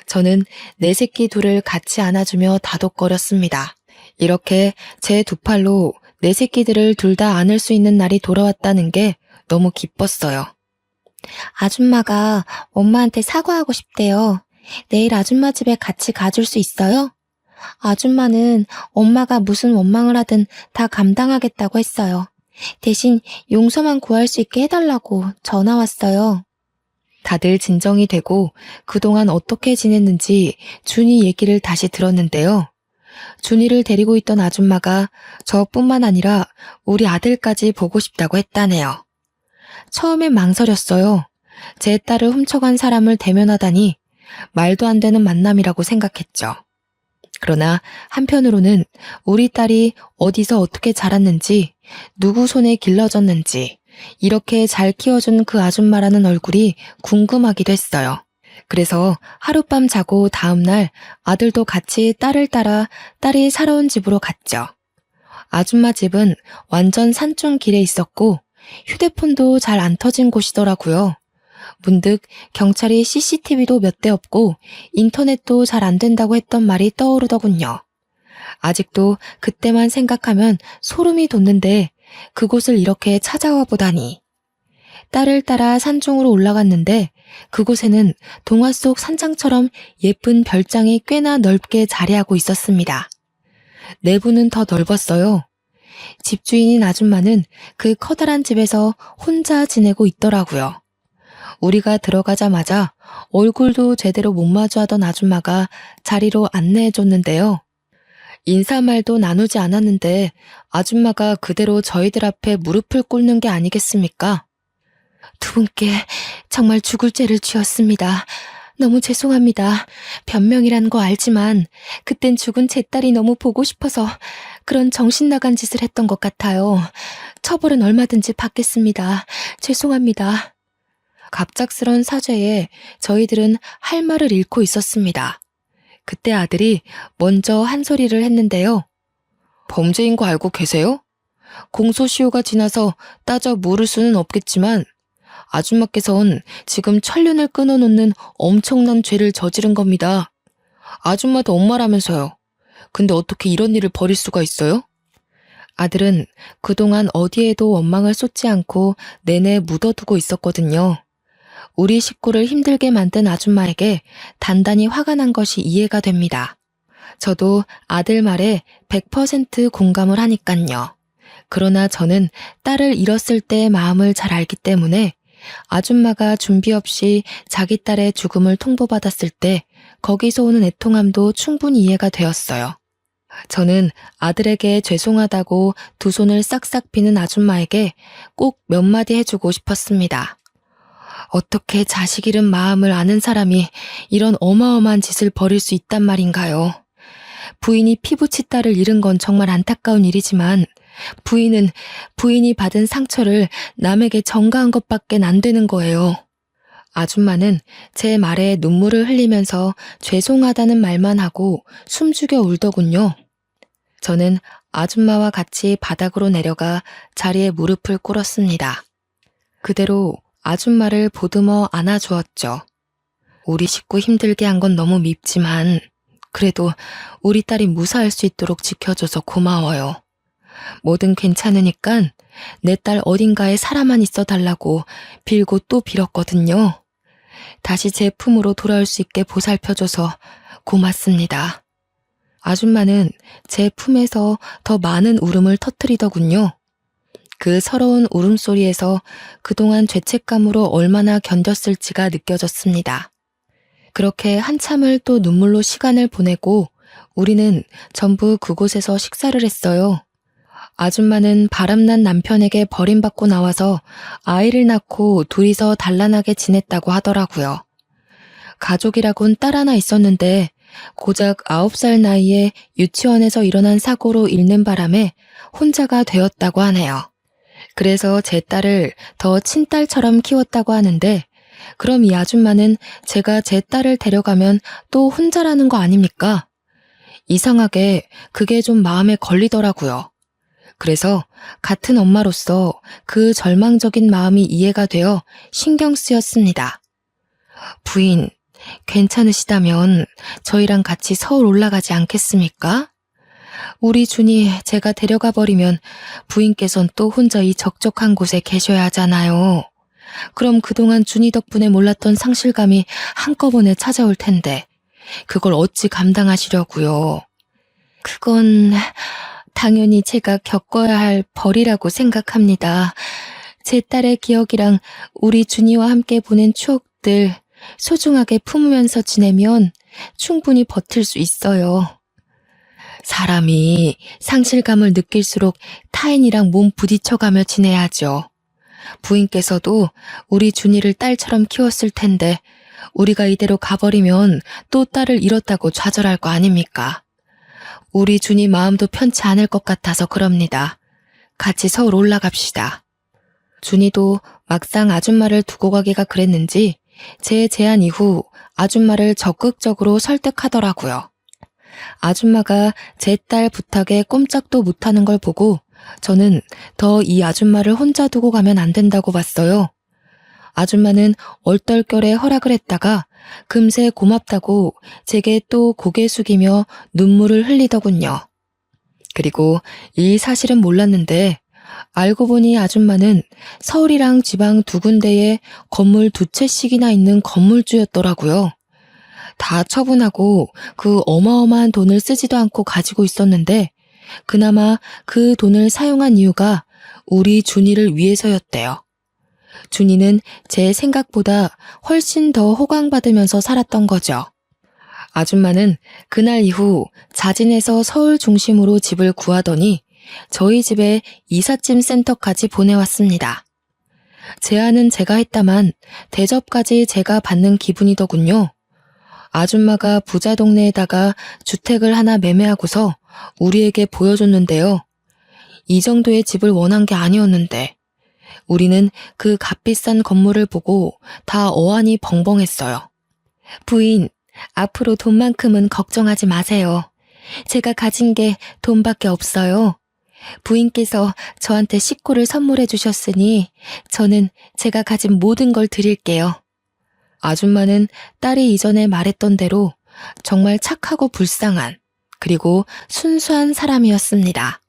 A: 저는 내 새끼 둘을 같이 안아주며 다독거렸습니다. 이렇게 제 두 팔로 내 새끼들을 둘 다 안을 수 있는 날이 돌아왔다는 게 너무 기뻤어요. 아줌마가 엄마한테 사과하고 싶대요. 내일 아줌마 집에 같이 가줄 수 있어요? 아줌마는 엄마가 무슨 원망을 하든 다 감당하겠다고 했어요. 대신 용서만 구할 수 있게 해달라고 전화 왔어요. 다들 진정이 되고 그동안 어떻게 지냈는지 준이 얘기를 다시 들었는데요. 준이를 데리고 있던 아줌마가 저뿐만 아니라 우리 아들까지 보고 싶다고 했다네요. 처음엔 망설였어요. 제 딸을 훔쳐간 사람을 대면하다니 말도 안 되는 만남이라고 생각했죠. 그러나 한편으로는 우리 딸이 어디서 어떻게 자랐는지, 누구 손에 길러졌는지, 이렇게 잘 키워준 그 아줌마라는 얼굴이 궁금하기도 했어요. 그래서 하룻밤 자고 다음날 아들도 같이 딸을 따라 딸이 살아온 집으로 갔죠. 아줌마 집은 완전 산중 길에 있었고 휴대폰도 잘 안 터진 곳이더라고요. 문득 경찰이 CCTV도 몇 대 없고 인터넷도 잘 안 된다고 했던 말이 떠오르더군요. 아직도 그때만 생각하면 소름이 돋는데 그곳을 이렇게 찾아와 보다니. 딸을 따라 산중으로 올라갔는데 그곳에는 동화 속 산장처럼 예쁜 별장이 꽤나 넓게 자리하고 있었습니다. 내부는 더 넓었어요. 집주인인 아줌마는 그 커다란 집에서 혼자 지내고 있더라고요. 우리가 들어가자마자 얼굴도 제대로 못 마주하던 아줌마가 자리로 안내해줬는데요. 인사말도 나누지 않았는데 아줌마가 그대로 저희들 앞에 무릎을 꿇는 게 아니겠습니까? 두 분께 정말 죽을 죄를 지었습니다. 너무 죄송합니다. 변명이란 거 알지만 그땐 죽은 제 딸이 너무 보고 싶어서 그런 정신 나간 짓을 했던 것 같아요. 처벌은 얼마든지 받겠습니다. 죄송합니다. 갑작스런 사죄에 저희들은 할 말을 잃고 있었습니다. 그때 아들이 먼저 한 소리를 했는데요. 범죄인 거 알고 계세요? 공소시효가 지나서 따져 물을 수는 없겠지만 아줌마께선 지금 천륜을 끊어놓는 엄청난 죄를 저지른 겁니다. 아줌마도 엄마라면서요. 근데 어떻게 이런 일을 벌일 수가 있어요? 아들은 그동안 어디에도 원망을 쏟지 않고 내내 묻어두고 있었거든요. 우리 식구를 힘들게 만든 아줌마에게 단단히 화가 난 것이 이해가 됩니다. 저도 아들 말에 100% 공감을 하니깐요. 그러나 저는 딸을 잃었을 때의 마음을 잘 알기 때문에 아줌마가 준비 없이 자기 딸의 죽음을 통보받았을 때 거기서 오는 애통함도 충분히 이해가 되었어요. 저는 아들에게 죄송하다고 두 손을 싹싹 비는 아줌마에게 꼭 몇 마디 해주고 싶었습니다. 어떻게 자식 잃은 마음을 아는 사람이 이런 어마어마한 짓을 벌일 수 있단 말인가요? 부인이 피부치 딸을 잃은 건 정말 안타까운 일이지만 부인이 받은 상처를 남에게 전가한 것밖엔 안 되는 거예요. 아줌마는 제 말에 눈물을 흘리면서 죄송하다는 말만 하고 숨죽여 울더군요. 저는 아줌마와 같이 바닥으로 내려가 자리에 무릎을 꿇었습니다. 그대로 아줌마를 보듬어 안아주었죠. 우리 식구 힘들게 한 건 너무 밉지만 그래도 우리 딸이 무사할 수 있도록 지켜줘서 고마워요. 뭐든 괜찮으니까 내 딸 어딘가에 살아만 있어 달라고 빌고 또 빌었거든요. 다시 제 품으로 돌아올 수 있게 보살펴줘서 고맙습니다. 아줌마는 제 품에서 더 많은 울음을 터뜨리더군요. 그 서러운 울음소리에서 그동안 죄책감으로 얼마나 견뎠을지가 느껴졌습니다. 그렇게 한참을 또 눈물로 시간을 보내고 우리는 전부 그곳에서 식사를 했어요. 아줌마는 바람난 남편에게 버림받고 나와서 아이를 낳고 둘이서 단란하게 지냈다고 하더라고요. 가족이라곤 딸 하나 있었는데 고작 9살 나이에 유치원에서 일어난 사고로 잃는 바람에 혼자가 되었다고 하네요. 그래서 제 딸을 더 친딸처럼 키웠다고 하는데 그럼 이 아줌마는 제가 제 딸을 데려가면 또 혼자라는 거 아닙니까? 이상하게 그게 좀 마음에 걸리더라고요. 그래서 같은 엄마로서 그 절망적인 마음이 이해가 되어 신경 쓰였습니다. 부인, 괜찮으시다면 저희랑 같이 서울 올라가지 않겠습니까? 우리 준이 제가 데려가 버리면 부인께선 또 혼자 이 적적한 곳에 계셔야 하잖아요. 그럼 그동안 준이 덕분에 몰랐던 상실감이 한꺼번에 찾아올 텐데 그걸 어찌 감당하시려고요. 그건 당연히 제가 겪어야 할 벌이라고 생각합니다. 제 딸의 기억이랑 우리 준이와 함께 보낸 추억들 소중하게 품으면서 지내면 충분히 버틸 수 있어요. 사람이 상실감을 느낄수록 타인이랑 몸 부딪혀가며 지내야죠. 부인께서도 우리 준이를 딸처럼 키웠을 텐데 우리가 이대로 가버리면 또 딸을 잃었다고 좌절할 거 아닙니까? 우리 준이 마음도 편치 않을 것 같아서 그럽니다. 같이 서울 올라갑시다. 준이도 막상 아줌마를 두고 가기가 그랬는지 제 제안 이후 아줌마를 적극적으로 설득하더라고요. 아줌마가 제 딸 부탁에 꼼짝도 못하는 걸 보고 저는 더 이 아줌마를 혼자 두고 가면 안 된다고 봤어요. 아줌마는 얼떨결에 허락을 했다가 금세 고맙다고 제게 또 고개 숙이며 눈물을 흘리더군요. 그리고 이 사실은 몰랐는데 알고 보니 아줌마는 서울이랑 지방 두 군데에 건물 두 채씩이나 있는 건물주였더라고요. 다 처분하고 그 어마어마한 돈을 쓰지도 않고 가지고 있었는데 그나마 그 돈을 사용한 이유가 우리 준이를 위해서였대요. 준이는 제 생각보다 훨씬 더 호강받으면서 살았던 거죠. 아줌마는 그날 이후 자진해서 서울 중심으로 집을 구하더니 저희 집에 이삿짐 센터까지 보내왔습니다. 제안은 제가 했다만 대접까지 제가 받는 기분이더군요. 아줌마가 부자 동네에다가 주택을 하나 매매하고서 우리에게 보여줬는데요. 이 정도의 집을 원한 게 아니었는데 우리는 그 값비싼 건물을 보고 다 어안이 벙벙했어요. 부인, 앞으로 돈만큼은 걱정하지 마세요. 제가 가진 게 돈밖에 없어요. 부인께서 저한테 식구를 선물해 주셨으니 저는 제가 가진 모든 걸 드릴게요. 아줌마는 딸이 이전에 말했던 대로 정말 착하고 불쌍한 그리고 순수한 사람이었습니다.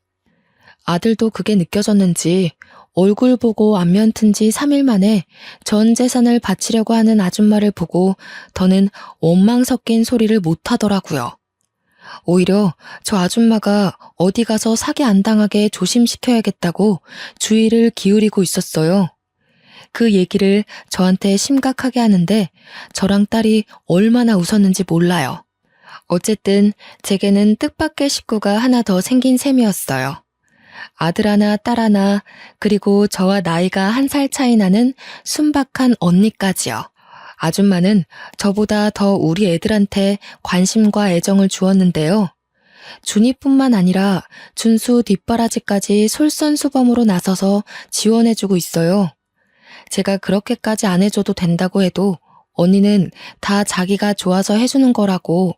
A: 아들도 그게 느껴졌는지 얼굴 보고 안면 튼 지 3일 만에 전 재산을 바치려고 하는 아줌마를 보고 더는 원망 섞인 소리를 못 하더라고요. 오히려 저 아줌마가 어디 가서 사기 안 당하게 조심시켜야겠다고 주의를 기울이고 있었어요. 그 얘기를 저한테 심각하게 하는데 저랑 딸이 얼마나 웃었는지 몰라요. 어쨌든 제게는 뜻밖의 식구가 하나 더 생긴 셈이었어요. 아들 하나, 딸 하나, 그리고 저와 나이가 1살 차이 나는 순박한 언니까지요. 아줌마는 저보다 더 우리 애들한테 관심과 애정을 주었는데요. 준이뿐만 아니라 준수 뒷바라지까지 솔선수범으로 나서서 지원해주고 있어요. 제가 그렇게까지 안 해줘도 된다고 해도 언니는 다 자기가 좋아서 해주는 거라고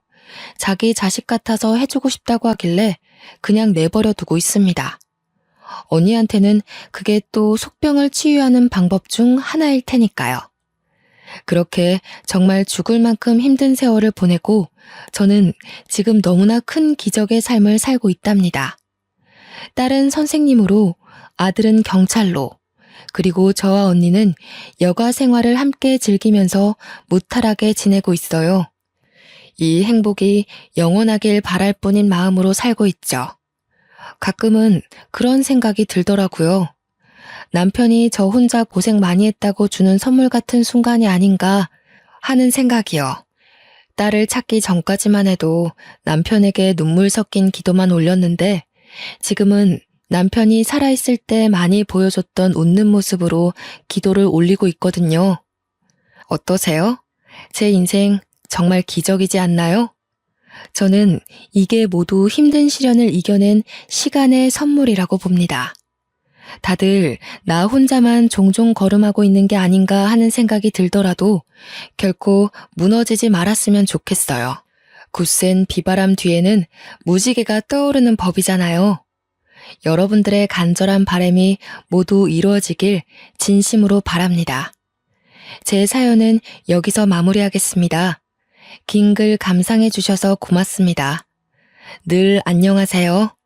A: 자기 자식 같아서 해주고 싶다고 하길래 그냥 내버려 두고 있습니다. 언니한테는 그게 또 속병을 치유하는 방법 중 하나일 테니까요. 그렇게 정말 죽을 만큼 힘든 세월을 보내고 저는 지금 너무나 큰 기적의 삶을 살고 있답니다. 딸은 선생님으로, 아들은 경찰로, 그리고 저와 언니는 여가 생활을 함께 즐기면서 무탈하게 지내고 있어요. 이 행복이 영원하길 바랄 뿐인 마음으로 살고 있죠. 가끔은 그런 생각이 들더라고요. 남편이 저 혼자 고생 많이 했다고 주는 선물 같은 순간이 아닌가 하는 생각이요. 딸을 찾기 전까지만 해도 남편에게 눈물 섞인 기도만 올렸는데 지금은 남편이 살아있을 때 많이 보여줬던 웃는 모습으로 기도를 올리고 있거든요. 어떠세요? 제 인생 정말 기적이지 않나요? 저는 이게 모두 힘든 시련을 이겨낸 시간의 선물이라고 봅니다. 다들 나 혼자만 종종 걸음하고 있는 게 아닌가 하는 생각이 들더라도 결코 무너지지 말았으면 좋겠어요. 굳센 비바람 뒤에는 무지개가 떠오르는 법이잖아요. 여러분들의 간절한 바람이 모두 이루어지길 진심으로 바랍니다. 제 사연은 여기서 마무리하겠습니다. 긴 글 감상해 주셔서 고맙습니다. 늘 안녕하세요.